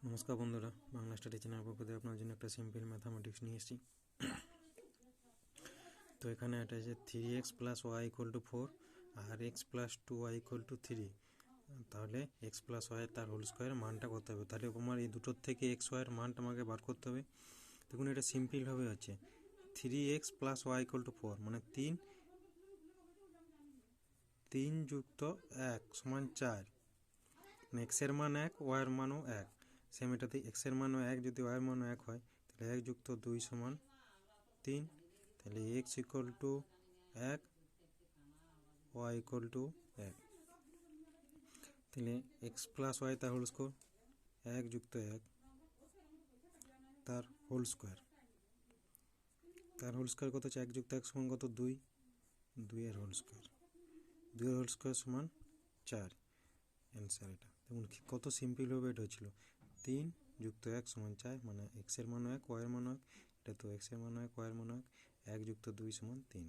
নমস্কার বন্ধুরা, Bangla study channel পক্ষ থেকে আপনার জন্য একটা সিম্পল ম্যাথামেটিক্স নিয়ে এসেছি। তো এখানে এটা আছে 3x + y = 4 আর x + 2y = 3। তাহলে x + y তার হোল স্কোয়ারের মানটা করতে হবে। তাহলে আমার এই দুটোর থেকে x y এর মানটা আমাকে বার করতে হবে। দেখুন এটা সিম্পলভাবে হচ্ছে 3x + y = 4 মানে 3 + 1 = 4। মানে x এর মান 1, y এর মানও 1। সেম এটাতে x এর মানও 1, যদি y এর মানও 1 হয় তাহলে 1 + 2 = 3। তাহলে x = 1, y = 1। তাহলে x + y তার হোল স্কোয়ার 1 + 1 তার হোল স্কোয়ার। তার হোল স্কোয়ার কত হচ্ছে? 1 + 1 = কত? 2। 2 এর হোল স্কোয়ার। 2 এর হোল স্কোয়ার = 4। অ্যান্সার এটা। দেখুন কত সিম্পলভাবে এটা হচ্ছিল। 3 + 1 = 4 মানে x এর মান 1, y এর মান 1। এটা তো x এর মান 1, y এর মান 1। 1 + 2 = 3।